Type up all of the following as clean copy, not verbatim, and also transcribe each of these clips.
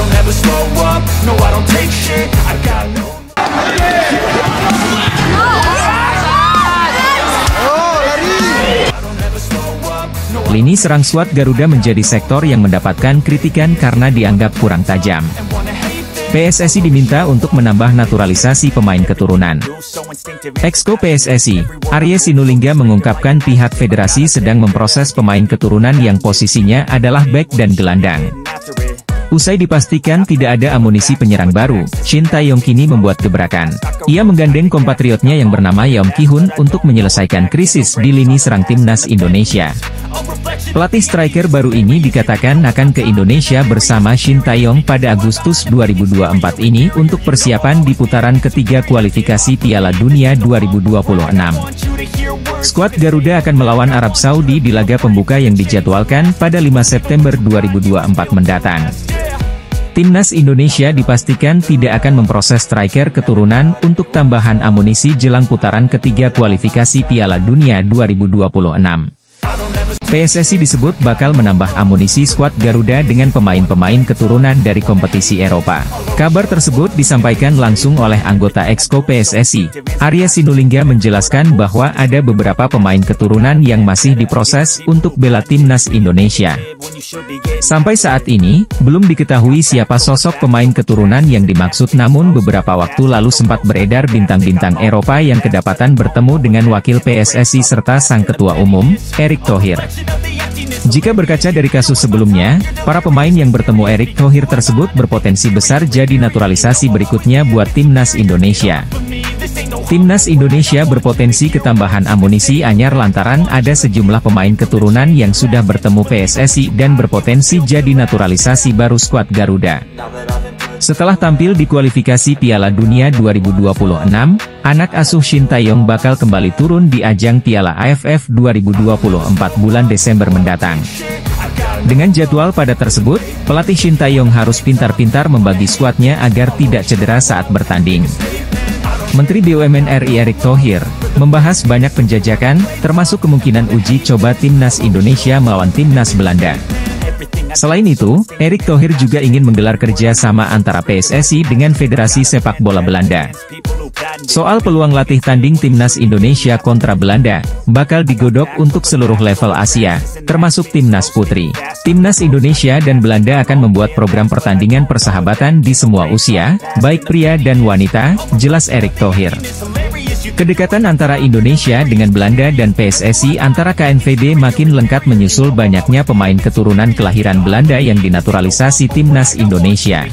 don't ever slow up, no I don't take shit, I got no. Lini serang skuad Garuda menjadi sektor yang mendapatkan kritikan karena dianggap kurang tajam. PSSI diminta untuk menambah naturalisasi pemain keturunan. Exco PSSI, Arya Sinulinga mengungkapkan pihak federasi sedang memproses pemain keturunan yang posisinya adalah bek dan gelandang. Usai dipastikan tidak ada amunisi penyerang baru, Shin Tae-yong kini membuat gebrakan. Ia menggandeng kompatriotnya yang bernama Yeom Ki-hun untuk menyelesaikan krisis di lini serang timnas Indonesia. Pelatih striker baru ini dikatakan akan ke Indonesia bersama Shin Tae-yong pada Agustus 2024 ini untuk persiapan di putaran ketiga kualifikasi Piala Dunia 2026. Skuad Garuda akan melawan Arab Saudi di laga pembuka yang dijadwalkan pada 5 September 2024 mendatang. Timnas Indonesia dipastikan tidak akan memproses striker keturunan untuk tambahan amunisi jelang putaran ketiga kualifikasi Piala Dunia 2026. PSSI disebut bakal menambah amunisi skuad Garuda dengan pemain-pemain keturunan dari kompetisi Eropa. Kabar tersebut disampaikan langsung oleh anggota Exco PSSI, Arya Sinulinga menjelaskan bahwa ada beberapa pemain keturunan yang masih diproses untuk bela timnas Indonesia. Sampai saat ini, belum diketahui siapa sosok pemain keturunan yang dimaksud, namun beberapa waktu lalu sempat beredar bintang-bintang Eropa yang kedapatan bertemu dengan wakil PSSI serta sang ketua umum, Erick Thohir. Jika berkaca dari kasus sebelumnya, para pemain yang bertemu Erick Thohir tersebut berpotensi besar jadi naturalisasi berikutnya buat timnas Indonesia. Timnas Indonesia berpotensi ketambahan amunisi anyar lantaran ada sejumlah pemain keturunan yang sudah bertemu PSSI dan berpotensi jadi naturalisasi baru skuad Garuda. Setelah tampil di kualifikasi Piala Dunia 2026, anak asuh Shin Tae-yong bakal kembali turun di ajang Piala AFF 2024 bulan Desember mendatang. Dengan jadwal pada tersebut, pelatih Shin Tae-yong harus pintar-pintar membagi skuadnya agar tidak cedera saat bertanding. Menteri BUMN RI Erick Thohir membahas banyak penjajakan, termasuk kemungkinan uji coba timnas Indonesia melawan timnas Belanda. Selain itu, Erick Thohir juga ingin menggelar kerja sama antara PSSI dengan Federasi Sepak Bola Belanda. Soal peluang latih tanding timnas Indonesia kontra Belanda, bakal digodok untuk seluruh level Asia, termasuk timnas putri. Timnas Indonesia dan Belanda akan membuat program pertandingan persahabatan di semua usia, baik pria dan wanita, jelas Erick Thohir. Kedekatan antara Indonesia dengan Belanda dan PSSI antara KNVB makin lengkap menyusul banyaknya pemain keturunan kelahiran Belanda yang dinaturalisasi timnas Indonesia.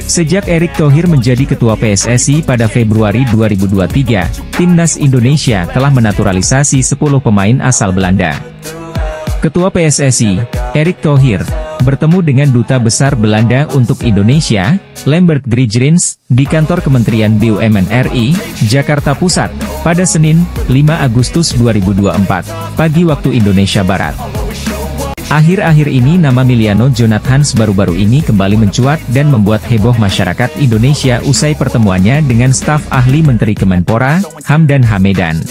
Sejak Erick Thohir menjadi ketua PSSI pada Februari 2023, timnas Indonesia telah menaturalisasi 10 pemain asal Belanda. Ketua PSSI, Erick Thohir, bertemu dengan Duta Besar Belanda untuk Indonesia, Lambert Drijrins, di kantor Kementerian BUMN RI, Jakarta Pusat, pada Senin, 5 Agustus 2024, pagi waktu Indonesia Barat. Akhir-akhir ini nama Miliano Jonathans baru-baru ini kembali mencuat dan membuat heboh masyarakat Indonesia usai pertemuannya dengan staf ahli Menteri Kemenpora, Hamdan Hamedan.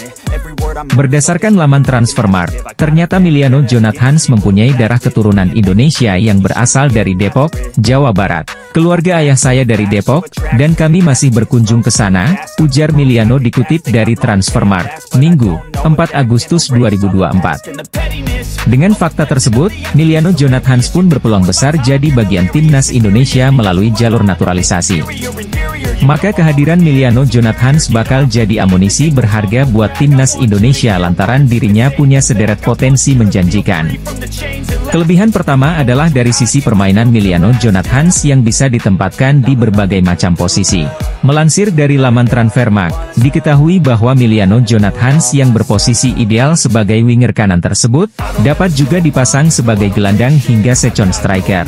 Berdasarkan laman Transfermarkt, ternyata Miliano Jonathans mempunyai darah keturunan Indonesia yang berasal dari Depok, Jawa Barat. Keluarga ayah saya dari Depok, dan kami masih berkunjung ke sana, ujar Miliano dikutip dari Transfermarkt, Minggu, 4 Agustus 2024. Dengan fakta tersebut, Miliano Jonathans pun berpeluang besar jadi bagian timnas Indonesia melalui jalur naturalisasi. Maka kehadiran Miliano Jonathans bakal jadi amunisi berharga buat timnas Indonesia lantaran dirinya punya sederet potensi menjanjikan. Kelebihan pertama adalah dari sisi permainan Miliano Jonathans yang bisa ditempatkan di berbagai macam posisi. Melansir dari laman Transfermarkt, diketahui bahwa Miliano Jonathans yang berposisi ideal sebagai winger kanan tersebut, dapat juga dipasang sebagai gelandang hingga second striker.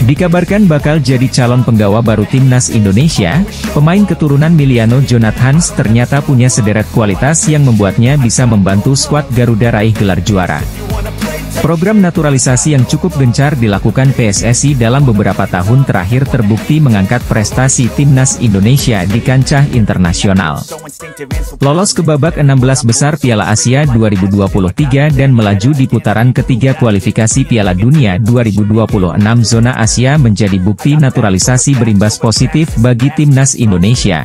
Dikabarkan bakal jadi calon penggawa baru timnas Indonesia, pemain keturunan Miliano Jonathans ternyata punya sederet kualitas yang membuatnya bisa membantu skuad Garuda raih gelar juara. Program naturalisasi yang cukup gencar dilakukan PSSI dalam beberapa tahun terakhir terbukti mengangkat prestasi timnas Indonesia di kancah internasional. Lolos ke babak 16 besar Piala Asia 2023 dan melaju di putaran ketiga kualifikasi Piala Dunia 2026 zona Asia menjadi bukti naturalisasi berimbas positif bagi timnas Indonesia.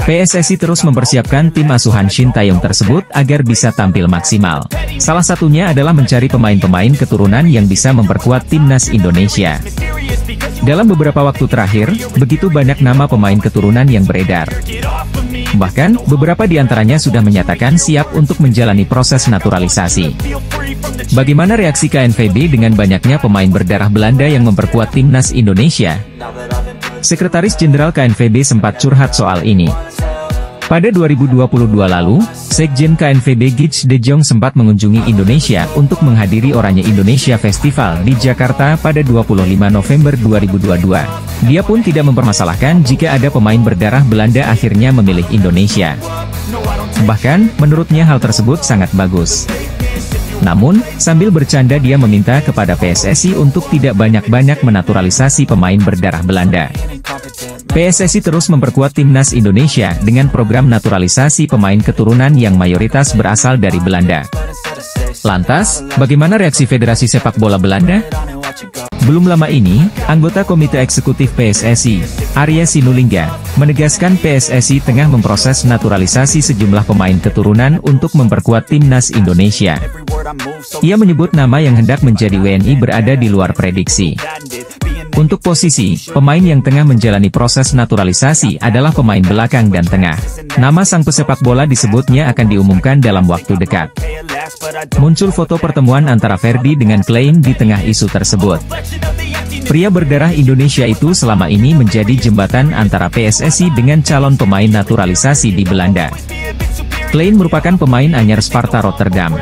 PSSI terus mempersiapkan tim asuhan Shin Tae-yong tersebut agar bisa tampil maksimal. Salah satunya adalah mencari pemain-pemain keturunan yang bisa memperkuat timnas Indonesia. Dalam beberapa waktu terakhir, begitu banyak nama pemain keturunan yang beredar. Bahkan, beberapa di antaranya sudah menyatakan siap untuk menjalani proses naturalisasi. Bagaimana reaksi KNVB dengan banyaknya pemain berdarah Belanda yang memperkuat timnas Indonesia? Sekretaris Jenderal KNVB sempat curhat soal ini. Pada 2022 lalu, Sekjen KNVB Gich De Jong sempat mengunjungi Indonesia untuk menghadiri Oranye Indonesia Festival di Jakarta pada 25 November 2022. Dia pun tidak mempermasalahkan jika ada pemain berdarah Belanda akhirnya memilih Indonesia. Bahkan, menurutnya hal tersebut sangat bagus. Namun, sambil bercanda dia meminta kepada PSSI untuk tidak banyak-banyak menaturalisasi pemain berdarah Belanda. PSSI terus memperkuat timnas Indonesia dengan program naturalisasi pemain keturunan yang mayoritas berasal dari Belanda. Lantas, bagaimana reaksi Federasi Sepak Bola Belanda? Belum lama ini, anggota Komite Eksekutif PSSI, Arya Sinulinga, menegaskan PSSI tengah memproses naturalisasi sejumlah pemain keturunan untuk memperkuat timnas Indonesia. Ia menyebut nama yang hendak menjadi WNI berada di luar prediksi. Untuk posisi, pemain yang tengah menjalani proses naturalisasi adalah pemain belakang dan tengah. Nama sang pesepak bola disebutnya akan diumumkan dalam waktu dekat. Muncul foto pertemuan antara Ferdi dengan Klein di tengah isu tersebut. Pria berdarah Indonesia itu selama ini menjadi jembatan antara PSSI dengan calon pemain naturalisasi di Belanda. Klein merupakan pemain anyar Sparta Rotterdam.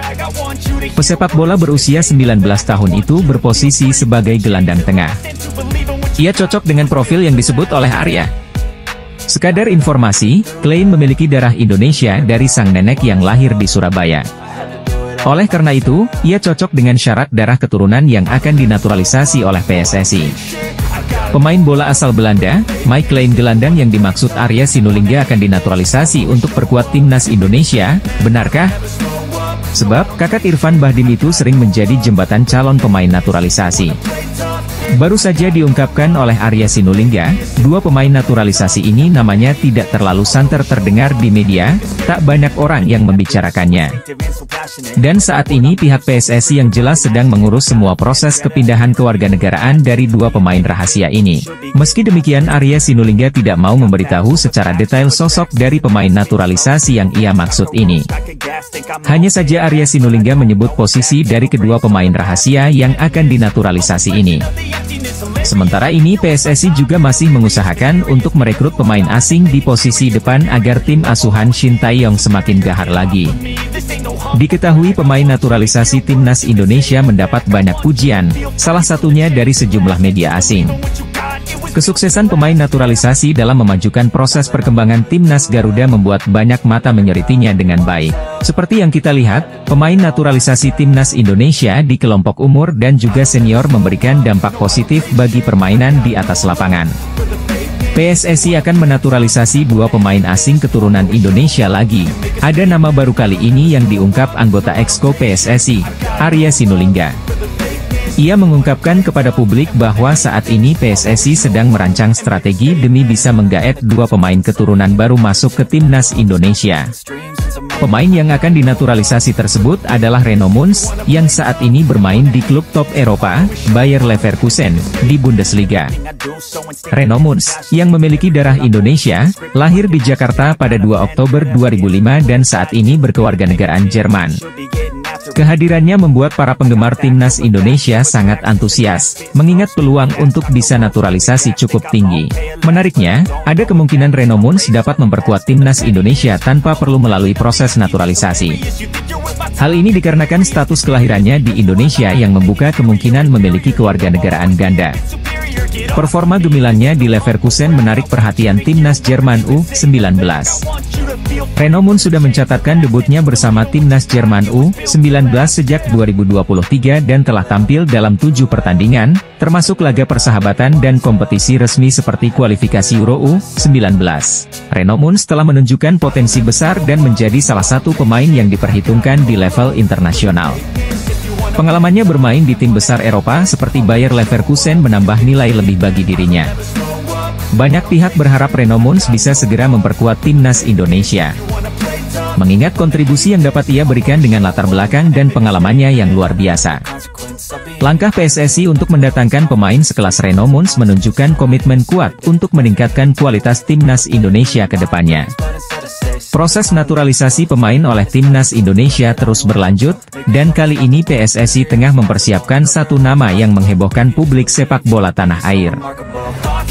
Pesepak bola berusia 19 tahun itu berposisi sebagai gelandang tengah. Ia cocok dengan profil yang disebut oleh Arya. Sekadar informasi, Klein memiliki darah Indonesia dari sang nenek yang lahir di Surabaya. Oleh karena itu, ia cocok dengan syarat darah keturunan yang akan dinaturalisasi oleh PSSI. Pemain bola asal Belanda, Mike Klein gelandang yang dimaksud Arya Sinulinga akan dinaturalisasi untuk perkuat timnas Indonesia, benarkah? Sebab, kakak Irfan Bahdim itu sering menjadi jembatan calon pemain naturalisasi. Baru saja diungkapkan oleh Arya Sinulinga, dua pemain naturalisasi ini namanya tidak terlalu santer terdengar di media, tak banyak orang yang membicarakannya. Dan saat ini pihak PSSI yang jelas sedang mengurus semua proses kepindahan kewarganegaraan dari dua pemain rahasia ini. Meski demikian Arya Sinulinga tidak mau memberitahu secara detail sosok dari pemain naturalisasi yang ia maksud ini. Hanya saja Arya Sinulinga menyebut posisi dari kedua pemain rahasia yang akan dinaturalisasi ini. Sementara ini PSSI juga masih mengusahakan untuk merekrut pemain asing di posisi depan agar tim asuhan Shin Tae-yong semakin gahar lagi. Diketahui pemain naturalisasi timnas Indonesia mendapat banyak pujian, salah satunya dari sejumlah media asing. Kesuksesan pemain naturalisasi dalam memajukan proses perkembangan timnas Garuda membuat banyak mata menyoritinya dengan baik. Seperti yang kita lihat, pemain naturalisasi timnas Indonesia di kelompok umur dan juga senior memberikan dampak positif bagi permainan di atas lapangan. PSSI akan menaturalisasi dua pemain asing keturunan Indonesia lagi. Ada nama baru kali ini yang diungkap anggota Exco PSSI, Arya Sinulinga. Ia mengungkapkan kepada publik bahwa saat ini PSSI sedang merancang strategi demi bisa menggaet dua pemain keturunan baru masuk ke timnas Indonesia. Pemain yang akan dinaturalisasi tersebut adalah Reno Muns, yang saat ini bermain di klub top Eropa, Bayer Leverkusen, di Bundesliga. Reno Muns, yang memiliki darah Indonesia, lahir di Jakarta pada 2 Oktober 2005 dan saat ini berkewarganegaraan Jerman. Kehadirannya membuat para penggemar timnas Indonesia sangat antusias, mengingat peluang untuk bisa naturalisasi cukup tinggi. Menariknya, ada kemungkinan Reno Muns dapat memperkuat timnas Indonesia tanpa perlu melalui proses naturalisasi. Hal ini dikarenakan status kelahirannya di Indonesia yang membuka kemungkinan memiliki kewarganegaraan ganda. Performa gemilannya di Leverkusen menarik perhatian timnas Jerman U19. Renomun sudah mencatatkan debutnya bersama timnas Jerman U19 sejak 2023 dan telah tampil dalam 7 pertandingan, termasuk laga persahabatan dan kompetisi resmi seperti kualifikasi Euro U19. Renomun telah menunjukkan potensi besar dan menjadi salah satu pemain yang diperhitungkan di level internasional. Pengalamannya bermain di tim besar Eropa seperti Bayer Leverkusen menambah nilai lebih bagi dirinya. Banyak pihak berharap Renomun bisa segera memperkuat timnas Indonesia. Mengingat kontribusi yang dapat ia berikan dengan latar belakang dan pengalamannya yang luar biasa. Langkah PSSI untuk mendatangkan pemain sekelas Renomun menunjukkan komitmen kuat untuk meningkatkan kualitas timnas Indonesia ke depannya. Proses naturalisasi pemain oleh timnas Indonesia terus berlanjut, dan kali ini PSSI tengah mempersiapkan satu nama yang menghebohkan publik sepak bola tanah air.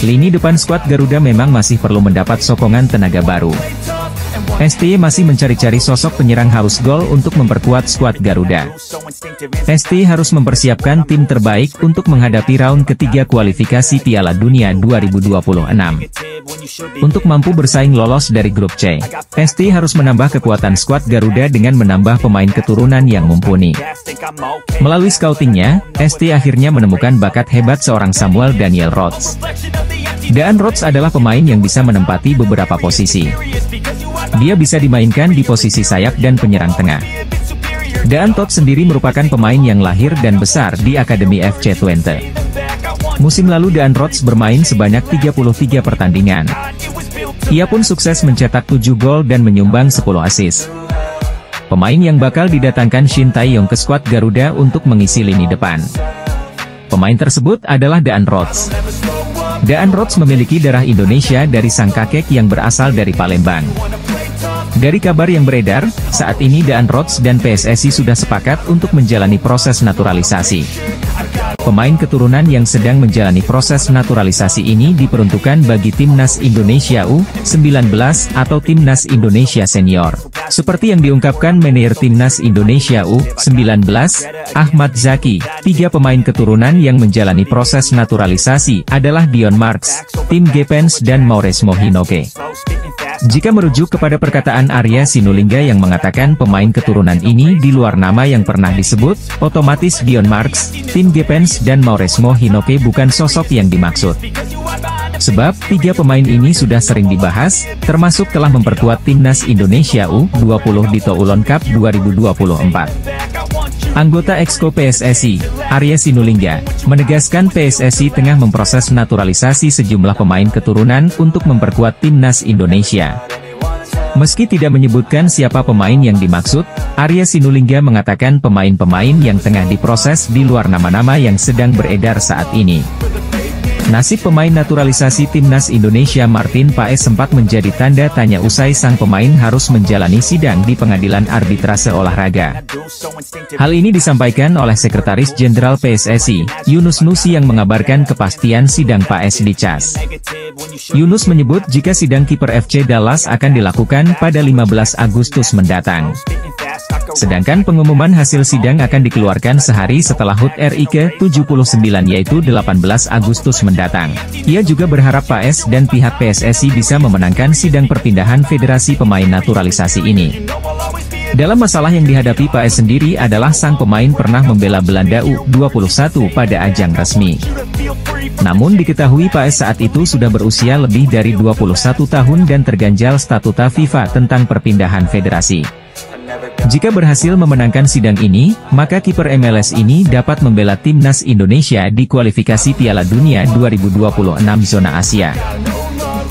Lini depan skuad Garuda memang masih perlu mendapat sokongan tenaga baru. STY masih mencari-cari sosok penyerang haus gol untuk memperkuat skuad Garuda. STY harus mempersiapkan tim terbaik untuk menghadapi round ketiga kualifikasi Piala Dunia 2026. Untuk mampu bersaing lolos dari grup C, STY harus menambah kekuatan skuad Garuda dengan menambah pemain keturunan yang mumpuni. Melalui scoutingnya, STY akhirnya menemukan bakat hebat seorang Samuel Daniel Rhodes. Daan Rhodes adalah pemain yang bisa menempati beberapa posisi. Dia bisa dimainkan di posisi sayap dan penyerang tengah. Daan Rhodes sendiri merupakan pemain yang lahir dan besar di Akademi FC Twente. Musim lalu Daan Rhodes bermain sebanyak 33 pertandingan. Ia pun sukses mencetak 7 gol dan menyumbang 10 assist. Pemain yang bakal didatangkan Shin Tae-yong ke skuad Garuda untuk mengisi lini depan. Pemain tersebut adalah Daan Rhodes. Daan Rhodes memiliki darah Indonesia dari sang kakek yang berasal dari Palembang. Dari kabar yang beredar, saat ini Daan Rhodes dan PSSI sudah sepakat untuk menjalani proses naturalisasi. Pemain keturunan yang sedang menjalani proses naturalisasi ini diperuntukkan bagi Timnas Indonesia U19 atau Timnas Indonesia Senior. Seperti yang diungkapkan manajer Timnas Indonesia U19, Ahmad Zaki, 3 pemain keturunan yang menjalani proses naturalisasi adalah Dion Marks, Tim Gepens dan Maurice Mohinoke. Jika merujuk kepada perkataan Arya Sinulinga yang mengatakan pemain keturunan ini di luar nama yang pernah disebut, otomatis Dion Marks, Tim Gepens dan Maurice Mohinoke bukan sosok yang dimaksud. Sebab, 3 pemain ini sudah sering dibahas, termasuk telah memperkuat Timnas Indonesia U20 di Toulon Cup 2024. Anggota Exco PSSI, Arya Sinulinga, menegaskan PSSI tengah memproses naturalisasi sejumlah pemain keturunan untuk memperkuat Timnas Indonesia. Meski tidak menyebutkan siapa pemain yang dimaksud, Arya Sinulinga mengatakan pemain-pemain yang tengah diproses di luar nama-nama yang sedang beredar saat ini. Nasib pemain naturalisasi Timnas Indonesia Martin Paes sempat menjadi tanda tanya usai sang pemain harus menjalani sidang di Pengadilan Arbitrase Olahraga. Hal ini disampaikan oleh Sekretaris Jenderal PSSI, Yunus Nusi yang mengabarkan kepastian sidang Paes di CAS. Yunus menyebut jika sidang kiper FC Dallas akan dilakukan pada 15 Agustus mendatang. Sedangkan pengumuman hasil sidang akan dikeluarkan sehari setelah HUT RI ke-79 yaitu 18 Agustus mendatang. Ia juga berharap Paes dan pihak PSSI bisa memenangkan sidang perpindahan federasi pemain naturalisasi ini. Dalam masalah yang dihadapi Paes sendiri adalah sang pemain pernah membela Belanda U21 pada ajang resmi. Namun diketahui Paes saat itu sudah berusia lebih dari 21 tahun dan terganjal statuta FIFA tentang perpindahan federasi. Jika berhasil memenangkan sidang ini, maka kiper MLS ini dapat membela Timnas Indonesia di kualifikasi Piala Dunia 2026 zona Asia.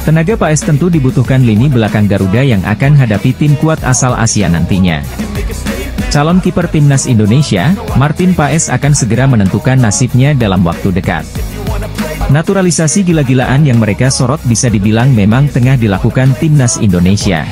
Tenaga Paes tentu dibutuhkan lini belakang Garuda yang akan hadapi tim kuat asal Asia nantinya. Calon kiper Timnas Indonesia, Martin Paes akan segera menentukan nasibnya dalam waktu dekat. Naturalisasi gila-gilaan yang mereka sorot bisa dibilang memang tengah dilakukan Timnas Indonesia.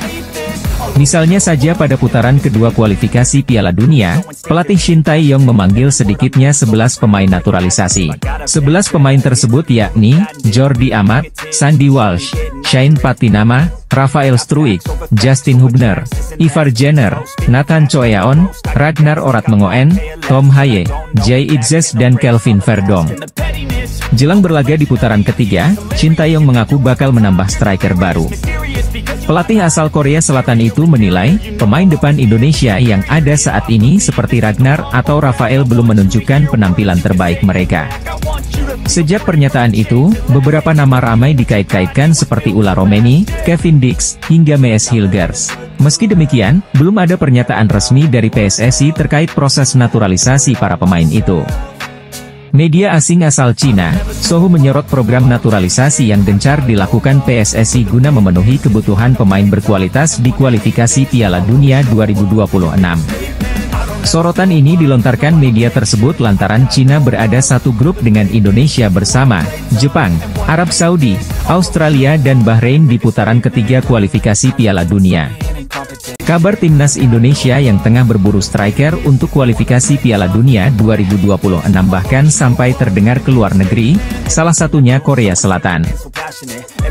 Misalnya saja pada putaran kedua kualifikasi Piala Dunia, pelatih Shin Tae-yong memanggil sedikitnya 11 pemain naturalisasi. 11 pemain tersebut yakni, Jordi Amat, Sandy Walsh, Shane Patinama, Rafael Struijk, Justin Hubner, Ivar Jenner, Nathan Choeaon, Ragnar Oratmengoen, Tom Haye, Jay Idzes dan Kelvin Verdong. Jelang berlaga di putaran ketiga, Shin Tae-yong mengaku bakal menambah striker baru. Pelatih asal Korea Selatan itu menilai, pemain depan Indonesia yang ada saat ini seperti Ragnar atau Rafael belum menunjukkan penampilan terbaik mereka. Sejak pernyataan itu, beberapa nama ramai dikait-kaitkan seperti Ula Romeni, Kevin Dix, hingga Mees Hilgers. Meski demikian, belum ada pernyataan resmi dari PSSI terkait proses naturalisasi para pemain itu. Media asing asal Cina, Sohu menyorot program naturalisasi yang gencar dilakukan PSSI guna memenuhi kebutuhan pemain berkualitas di kualifikasi Piala Dunia 2026. Sorotan ini dilontarkan media tersebut lantaran Cina berada satu grup dengan Indonesia bersama Jepang, Arab Saudi, Australia dan Bahrain di putaran ketiga kualifikasi Piala Dunia. Kabar timnas Indonesia yang tengah berburu striker untuk kualifikasi Piala Dunia 2026 bahkan sampai terdengar ke luar negeri, salah satunya Korea Selatan.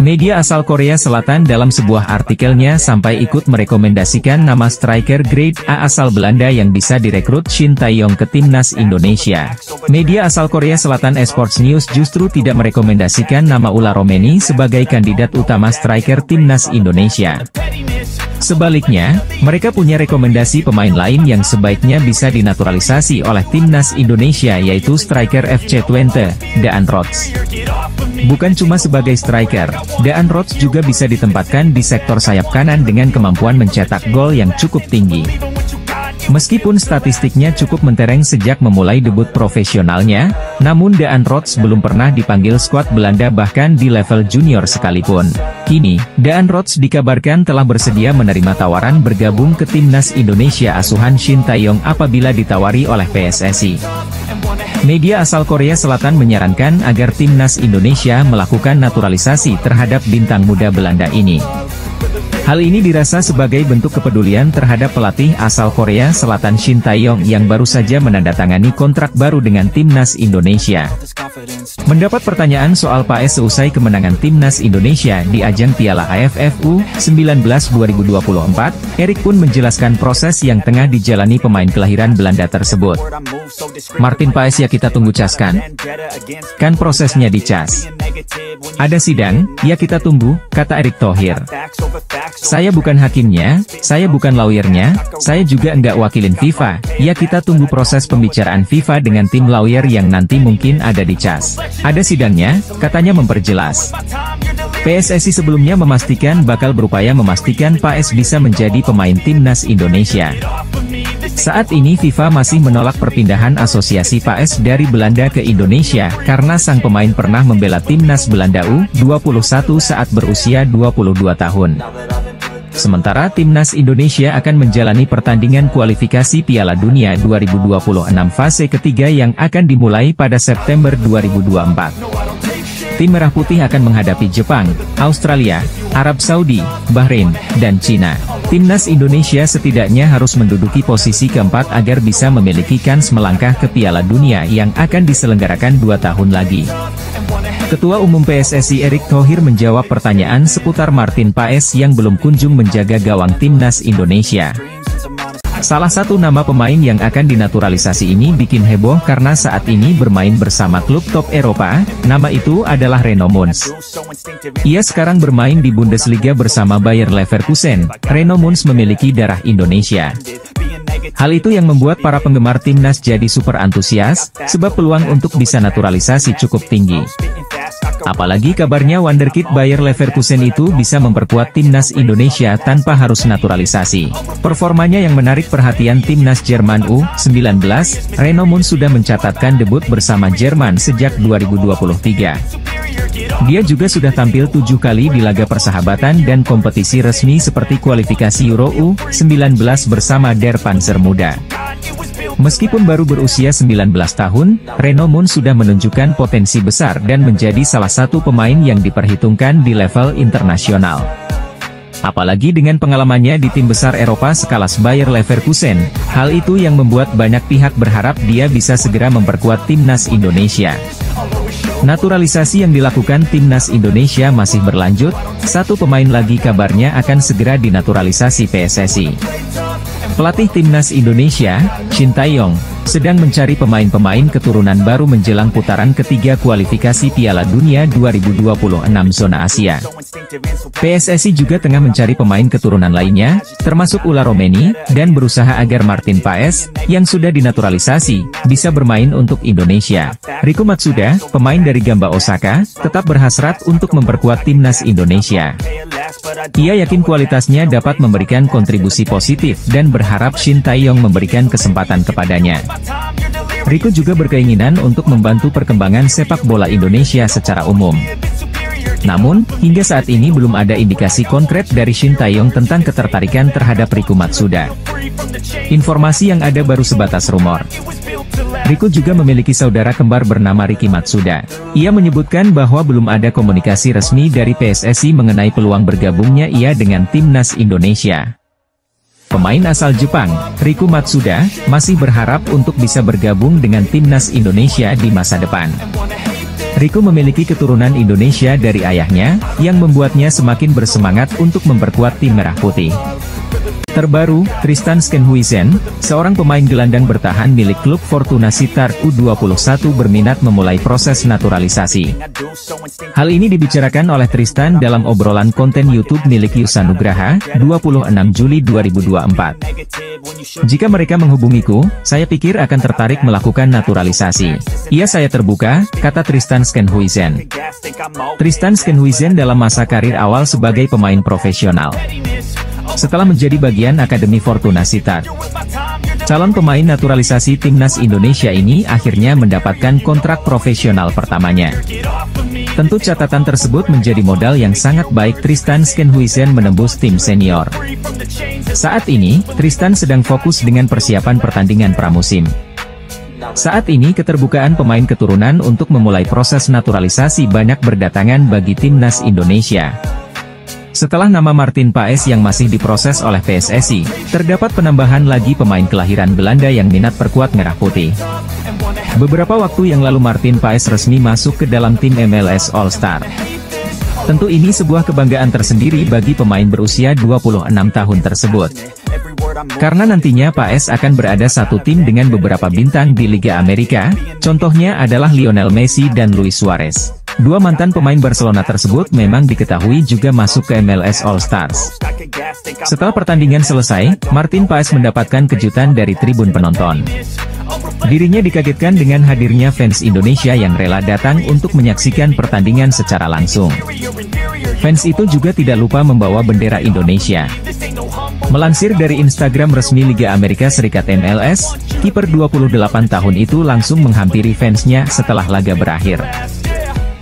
Media asal Korea Selatan dalam sebuah artikelnya sampai ikut merekomendasikan nama striker grade A asal Belanda yang bisa direkrut Shin Tae-yong ke timnas Indonesia. Media asal Korea Selatan Esports News justru tidak merekomendasikan nama Ula Romeni sebagai kandidat utama striker timnas Indonesia. Sebaliknya, mereka punya rekomendasi pemain lain yang sebaiknya bisa dinaturalisasi oleh timnas Indonesia yaitu striker FC Twente, Daan Rots. Bukan cuma sebagai striker, Daan Rots juga bisa ditempatkan di sektor sayap kanan dengan kemampuan mencetak gol yang cukup tinggi. Meskipun statistiknya cukup mentereng sejak memulai debut profesionalnya, namun Daan Rots belum pernah dipanggil skuad Belanda bahkan di level junior sekalipun. Kini, Daan Rots dikabarkan telah bersedia menerima tawaran bergabung ke timnas Indonesia asuhan Shin Tae-yong apabila ditawari oleh PSSI. Media asal Korea Selatan menyarankan agar timnas Indonesia melakukan naturalisasi terhadap bintang muda Belanda ini. Hal ini dirasa sebagai bentuk kepedulian terhadap pelatih asal Korea Selatan Shin Tae-yong yang baru saja menandatangani kontrak baru dengan timnas Indonesia. Mendapat pertanyaan soal PAS seusai kemenangan timnas Indonesia di ajang Piala AFF U19 2024, Erik pun menjelaskan proses yang tengah dijalani pemain kelahiran Belanda tersebut. Martin PAS ya kita tunggu cas kan? Kan prosesnya di cas. Ada sidang, ya kita tunggu, kata Erick Thohir. Saya bukan hakimnya, saya bukan lawyernya, saya juga enggak wakilin FIFA, ya kita tunggu proses pembicaraan FIFA dengan tim lawyer yang nanti mungkin ada di CAS. Ada sidangnya, katanya memperjelas. PSSI sebelumnya memastikan bakal berupaya memastikan PAS bisa menjadi pemain timnas Indonesia. Saat ini FIFA masih menolak perpindahan asosiasi PAS dari Belanda ke Indonesia karena sang pemain pernah membela timnas Belanda U21 saat berusia 22 tahun. Sementara timnas Indonesia akan menjalani pertandingan kualifikasi Piala Dunia 2026 fase ketiga yang akan dimulai pada September 2024. Tim Merah Putih akan menghadapi Jepang, Australia, Arab Saudi, Bahrain, dan Cina. Timnas Indonesia setidaknya harus menduduki posisi keempat agar bisa memiliki kans melangkah ke Piala Dunia yang akan diselenggarakan 2 tahun lagi. Ketua Umum PSSI Erick Thohir menjawab pertanyaan seputar Martin PAS yang belum kunjung menjaga gawang timnas Indonesia. Salah satu nama pemain yang akan dinaturalisasi ini bikin heboh karena saat ini bermain bersama klub top Eropa, nama itu adalah Reno Mons. Ia sekarang bermain di Bundesliga bersama Bayer Leverkusen. Reno Mons memiliki darah Indonesia. Hal itu yang membuat para penggemar timnas jadi super antusias, sebab peluang untuk bisa naturalisasi cukup tinggi. Apalagi kabarnya wonderkid Bayer Leverkusen itu bisa memperkuat timnas Indonesia tanpa harus naturalisasi. Performanya yang menarik perhatian timnas Jerman U19, Reno Mons sudah mencatatkan debut bersama Jerman sejak 2023. Dia juga sudah tampil 7 kali di laga persahabatan dan kompetisi resmi seperti kualifikasi Euro U19 bersama Der Panzer Muda. Meskipun baru berusia 19 tahun, Reno Mons sudah menunjukkan potensi besar dan menjadi salah satu pemain yang diperhitungkan di level internasional. Apalagi dengan pengalamannya di tim besar Eropa sekelas Bayer Leverkusen, hal itu yang membuat banyak pihak berharap dia bisa segera memperkuat timnas Indonesia. Naturalisasi yang dilakukan timnas Indonesia masih berlanjut, satu pemain lagi kabarnya akan segera dinaturalisasi PSSI. Pelatih timnas Indonesia, Shin Tae-yong, sedang mencari pemain-pemain keturunan baru menjelang putaran ketiga kualifikasi Piala Dunia 2026 zona Asia. PSSI juga tengah mencari pemain keturunan lainnya, termasuk Ula Romeni, dan berusaha agar Martin Paes, yang sudah dinaturalisasi, bisa bermain untuk Indonesia. Riku Matsuda, pemain dari Gamba Osaka, tetap berhasrat untuk memperkuat timnas Indonesia. Ia yakin kualitasnya dapat memberikan kontribusi positif dan berharap Shin Tae-yong memberikan kesempatan kepadanya. Riku juga berkeinginan untuk membantu perkembangan sepak bola Indonesia secara umum. Namun, hingga saat ini belum ada indikasi konkret dari Shin Tae-yong tentang ketertarikan terhadap Riku Matsuda. Informasi yang ada baru sebatas rumor. Riku juga memiliki saudara kembar bernama Riki Matsuda. Ia menyebutkan bahwa belum ada komunikasi resmi dari PSSI mengenai peluang bergabungnya ia dengan timnas Indonesia. Pemain asal Jepang, Riku Matsuda, masih berharap untuk bisa bergabung dengan timnas Indonesia di masa depan. Riku memiliki keturunan Indonesia dari ayahnya, yang membuatnya semakin bersemangat untuk memperkuat tim Merah Putih. Terbaru, Tristan Skenhuisen, seorang pemain gelandang bertahan milik klub Fortuna Sittard U21 berminat memulai proses naturalisasi. Hal ini dibicarakan oleh Tristan dalam obrolan konten YouTube milik Yusa Nugraha, 26 Juli 2024. Jika mereka menghubungiku, saya pikir akan tertarik melakukan naturalisasi. Iya, saya terbuka, kata Tristan Skenhuisen. Tristan Skenhuisen dalam masa karir awal sebagai pemain profesional. Setelah menjadi bagian Akademi Fortuna Sittard, calon pemain naturalisasi timnas Indonesia ini akhirnya mendapatkan kontrak profesional pertamanya. Tentu catatan tersebut menjadi modal yang sangat baik Tristan Skenhuisen menembus tim senior. Saat ini, Tristan sedang fokus dengan persiapan pertandingan pramusim. Saat ini keterbukaan pemain keturunan untuk memulai proses naturalisasi banyak berdatangan bagi timnas Indonesia. Setelah nama Martin Paes yang masih diproses oleh PSSI, terdapat penambahan lagi pemain kelahiran Belanda yang minat perkuat Merah Putih. Beberapa waktu yang lalu Martin Paes resmi masuk ke dalam tim MLS All Star. Tentu ini sebuah kebanggaan tersendiri bagi pemain berusia 26 tahun tersebut. Karena nantinya Paes akan berada satu tim dengan beberapa bintang di Liga Amerika, contohnya adalah Lionel Messi dan Luis Suarez. Dua mantan pemain Barcelona tersebut memang diketahui juga masuk ke MLS All Stars. Setelah pertandingan selesai, Martin Paes mendapatkan kejutan dari tribun penonton. Dirinya dikagetkan dengan hadirnya fans Indonesia yang rela datang untuk menyaksikan pertandingan secara langsung. Fans itu juga tidak lupa membawa bendera Indonesia. Melansir dari Instagram resmi Liga Amerika Serikat MLS, kiper 28 tahun itu langsung menghampiri fansnya setelah laga berakhir.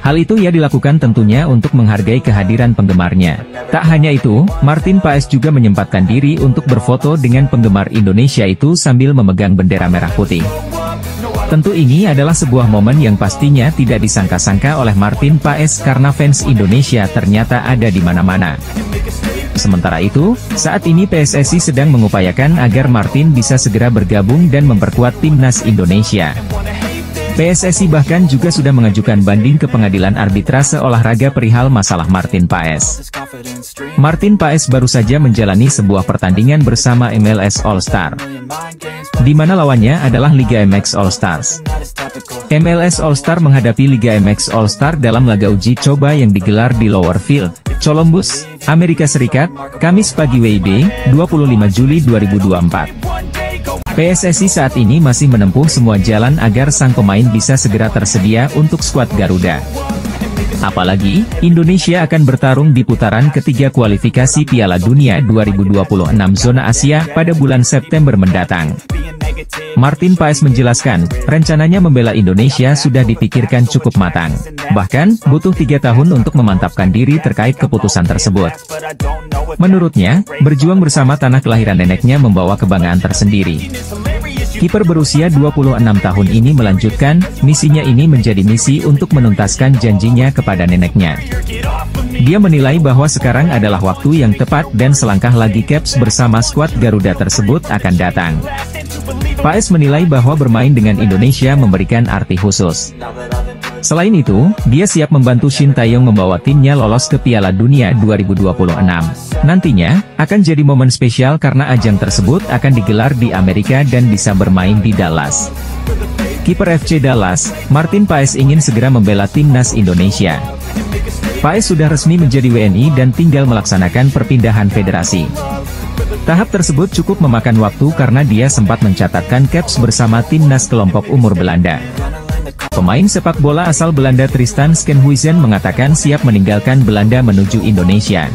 Hal itu ia dilakukan tentunya untuk menghargai kehadiran penggemarnya. Tak hanya itu, Martin Paes juga menyempatkan diri untuk berfoto dengan penggemar Indonesia itu sambil memegang bendera merah putih. Tentu ini adalah sebuah momen yang pastinya tidak disangka-sangka oleh Martin Paes karena fans Indonesia ternyata ada di mana-mana. Sementara itu, saat ini PSSI sedang mengupayakan agar Martin bisa segera bergabung dan memperkuat timnas Indonesia. PSSI bahkan juga sudah mengajukan banding ke Pengadilan Arbitrase Olahraga perihal masalah Martin Paes. Martin Paes baru saja menjalani sebuah pertandingan bersama MLS All Star, di mana lawannya adalah Liga MX All Stars. MLS All Star menghadapi Liga MX All Star dalam laga uji coba yang digelar di Lower Field, Columbus, Amerika Serikat, Kamis pagi WIB, 25 Juli 2024. PSSI saat ini masih menempuh semua jalan agar sang pemain bisa segera tersedia untuk skuad Garuda. Apalagi, Indonesia akan bertarung di putaran ketiga kualifikasi Piala Dunia 2026 zona Asia pada bulan September mendatang. Martin Paes menjelaskan, rencananya membela Indonesia sudah dipikirkan cukup matang. Bahkan, butuh 3 tahun untuk memantapkan diri terkait keputusan tersebut. Menurutnya, berjuang bersama tanah kelahiran neneknya membawa kebanggaan tersendiri. Kiper berusia 26 tahun ini melanjutkan, misinya ini menjadi misi untuk menuntaskan janjinya kepada neneknya. Dia menilai bahwa sekarang adalah waktu yang tepat dan selangkah lagi Caps bersama skuad Garuda tersebut akan datang. Paes menilai bahwa bermain dengan Indonesia memberikan arti khusus. Selain itu, dia siap membantu Shin Tae-yong membawa timnya lolos ke Piala Dunia 2026. Nantinya, akan jadi momen spesial karena ajang tersebut akan digelar di Amerika dan bisa bermain di Dallas. Kiper FC Dallas, Martin Paes ingin segera membela timnas Indonesia. Paes sudah resmi menjadi WNI dan tinggal melaksanakan perpindahan federasi. Tahap tersebut cukup memakan waktu karena dia sempat mencatatkan caps bersama timnas kelompok umur Belanda. Pemain sepak bola asal Belanda Tristan Schenhuizen mengatakan siap meninggalkan Belanda menuju Indonesia.